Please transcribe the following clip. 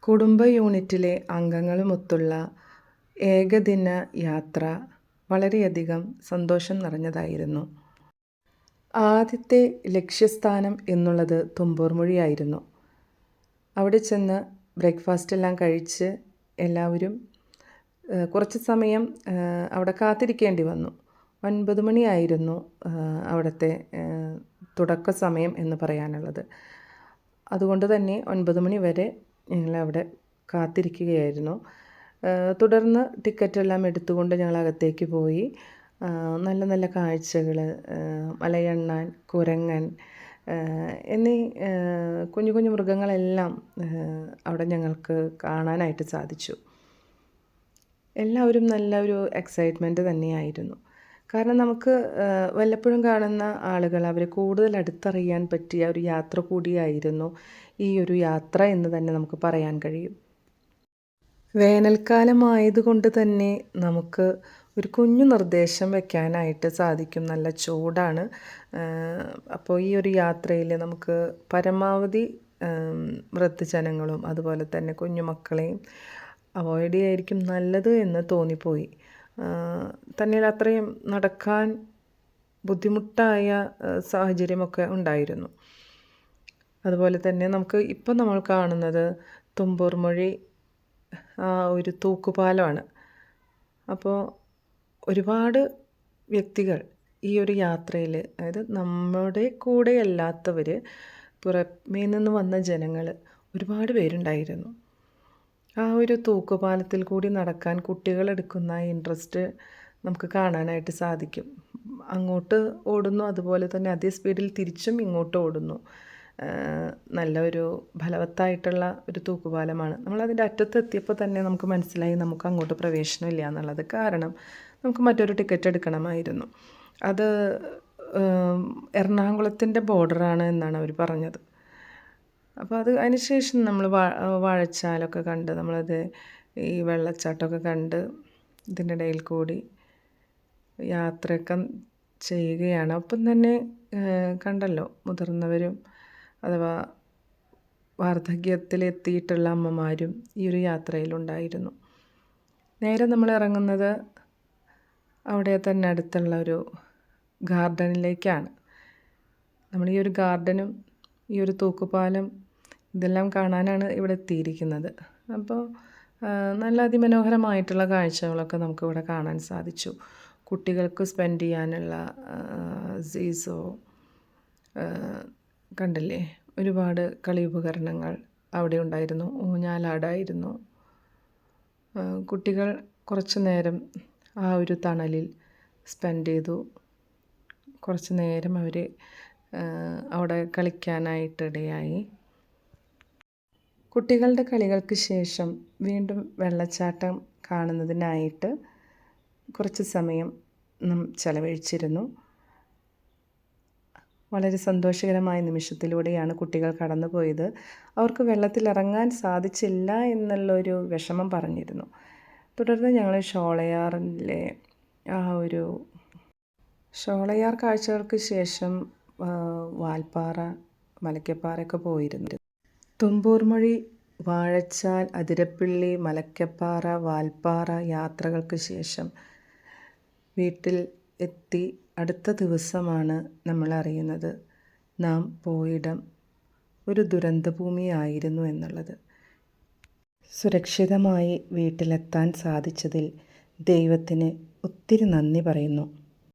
കുടുംബ യൂണിറ്റിലെ അംഗങ്ങളുമൊത്തുള്ള ഏകദിന യാത്ര വളരെയധികം സന്തോഷം നിറഞ്ഞതായിരുന്നു. ആദ്യത്തെ ലക്ഷ്യസ്ഥാനം എന്നുള്ളത് തുമ്പൂർമൊഴിയായിരുന്നു. അവിടെ ചെന്ന് ബ്രേക്ക്ഫാസ്റ്റ് എല്ലാം കഴിച്ച് എല്ലാവരും കുറച്ച് സമയം അവിടെ കാത്തിരിക്കേണ്ടി വന്നു. 9 മണിയായിരുന്നു അവിടുത്തെ തുടക്ക സമയം എന്ന് പറയാനുള്ളത്. അതുകൊണ്ട് തന്നെ 9 മണി വരെ ഞങ്ങളവിടെ കാത്തിരിക്കുകയായിരുന്നു. തുടർന്ന് ടിക്കറ്റെല്ലാം എടുത്തുകൊണ്ട് ഞങ്ങൾ അകത്തേക്ക് പോയി. നല്ല നല്ല കാഴ്ചകൾ, മലയണ്ണാൻ, കുരങ്ങൻ എന്നീ കുഞ്ഞു കുഞ്ഞു മൃഗങ്ങളെല്ലാം അവിടെ ഞങ്ങൾക്ക് കാണാനായിട്ട് സാധിച്ചു. എല്ലാവരും നല്ലൊരു എക്സൈറ്റ്മെൻറ്റ് തന്നെയായിരുന്നു. കാരണം നമുക്ക് വല്ലപ്പോഴും കാണുന്ന ആളുകൾ അവരെ കൂടുതൽ അടുത്തറിയാൻ പറ്റിയ ഒരു യാത്ര കൂടിയായിരുന്നു ഈ ഒരു യാത്ര എന്ന് തന്നെ നമുക്ക് പറയാൻ കഴിയും. വേനൽക്കാലമായതുകൊണ്ട് തന്നെ നമുക്ക് ഒരു കുഞ്ഞു നിർദ്ദേശം വെക്കാനായിട്ട് സാധിക്കും. നല്ല ചൂടാണ്. അപ്പോൾ ഈ ഒരു യാത്രയിൽ നമുക്ക് പരമാവധി വൃദ്ധജനങ്ങളും അതുപോലെ തന്നെ കുഞ്ഞുമക്കളെയും അവോയ്ഡ് ചെയ്യായിരിക്കും നല്ലത് എന്ന് തോന്നിപ്പോയി. തന്നെയല്ല അത്രയും നടക്കാൻ ബുദ്ധിമുട്ടായ സാഹചര്യമൊക്കെ ഉണ്ടായിരുന്നു. അതുപോലെ തന്നെ ഇപ്പം നമ്മൾ കാണുന്നത് തുമ്പൂർമൊഴി ഒരു തൂക്കുപാലമാണ്. അപ്പോൾ ഒരുപാട് വ്യക്തികൾ ഈ ഒരു യാത്രയിൽ, അതായത് നമ്മുടെ കൂടെ അല്ലാത്തവർ, പുറമേ നിന്ന് വന്ന ജനങ്ങൾ ഒരുപാട് പേരുണ്ടായിരുന്നു. ആ ഒരു തൂക്കുപാലത്തിൽ കൂടി നടക്കാൻ കുട്ടികളെടുക്കുന്ന ഇൻട്രസ്റ്റ് നമുക്ക് കാണാനായിട്ട് സാധിക്കും. അങ്ങോട്ട് ഓടുന്നു, അതുപോലെ തന്നെ അതേ സ്പീഡിൽ തിരിച്ചും ഇങ്ങോട്ട് ഓടുന്നു. നല്ലൊരു ഫലവത്തായിട്ടുള്ള ഒരു തൂക്കുപാലമാണ്. നമ്മളതിൻ്റെ അറ്റത്തെത്തിയപ്പോൾ തന്നെ നമുക്ക് മനസ്സിലായി നമുക്ക് അങ്ങോട്ട് പ്രവേശനമില്ല എന്നുള്ളത്. കാരണം നമുക്ക് മറ്റൊരു ടിക്കറ്റ് എടുക്കണമായിരുന്നു. അത് എറണാകുളത്തിൻ്റെ ബോർഡറാണ് എന്നാണ് അവർ പറഞ്ഞത്. അപ്പോൾ അതിനുശേഷം നമ്മൾ വാഴച്ചാലൊക്കെ കണ്ട്, നമ്മളത് ഈ വെള്ളച്ചാട്ടമൊക്കെ കണ്ട് ഇതിൻ്റെ ഇടയിൽ കൂടി യാത്രയൊക്കെ ചെയ്യുകയാണ്. ഒപ്പം തന്നെ കണ്ടല്ലോ, മുതിർന്നവരും അഥവാ വാർദ്ധക്യത്തിലെത്തിയിട്ടുള്ള അമ്മമാരും ഈ ഒരു യാത്രയിലുണ്ടായിരുന്നു. നേരെ നമ്മൾ ഇറങ്ങുന്നത് അവിടെ തന്നെ അടുത്തുള്ള ഒരു ഗാർഡനിലേക്കാണ്. നമ്മൾ ഈ ഒരു ഗാർഡനും ഈ ഒരു തൂക്കുപാലം ഇതെല്ലാം കാണാനാണ് ഇവിടെ എത്തിയിരിക്കുന്നത്. അപ്പോൾ നല്ല അതിമനോഹരമായിട്ടുള്ള കാഴ്ചകളൊക്കെ നമുക്കിവിടെ കാണാൻ സാധിച്ചു. കുട്ടികൾക്ക് സ്പെൻഡ് ചെയ്യാനുള്ള സീസോ കണ്ടില്ലേ, ഒരുപാട് കളി ഉപകരണങ്ങൾ അവിടെ ഉണ്ടായിരുന്നു. ഊഞ്ഞാലാടായിരുന്നു. കുട്ടികൾ കുറച്ച് നേരം ആ ഒരു തണലിൽ സ്പെൻഡ് ചെയ്തു. കുറച്ച് നേരം അവർ അവിടെ കളിക്കാനായിട്ടിടയായി. കുട്ടികളുടെ കളികൾക്ക് ശേഷം വീണ്ടും വെള്ളച്ചാട്ടം കാണുന്നതിനായിട്ട് കുറച്ച് സമയം ചെലവഴിച്ചിരുന്നു. വളരെ സന്തോഷകരമായ നിമിഷത്തിലൂടെയാണ് കുട്ടികൾ കടന്നു പോയത്. അവർക്ക് വെള്ളത്തിലിറങ്ങാൻ സാധിച്ചില്ല എന്നുള്ളൊരു വിഷമം പറഞ്ഞിരുന്നു. തുടർന്ന് ഞങ്ങൾ ഷോളയാറിലെ ഷോളയാർ കാഴ്ചകൾക്ക് ശേഷം വാൽപ്പാറ, മലക്കപ്പാറയൊക്കെ പോയിരുന്നു. തുമ്പൂർമൊഴി, വാഴച്ചാൽ, അതിരപ്പിള്ളി, മലക്കപ്പാറ, വാൽപ്പാറ യാത്രകൾക്ക് ശേഷം വീട്ടിൽ എത്തി അടുത്ത ദിവസമാണ് നമ്മൾ അറിയുന്നത് നാം പോയിടം ഒരു ദുരന്തഭൂമിയായിരുന്നു എന്നുള്ളത്. സുരക്ഷിതമായി വീട്ടിലെത്താൻ സാധിച്ചതിൽ ദൈവത്തിന് ഒത്തിരി നന്ദി പറയുന്നു.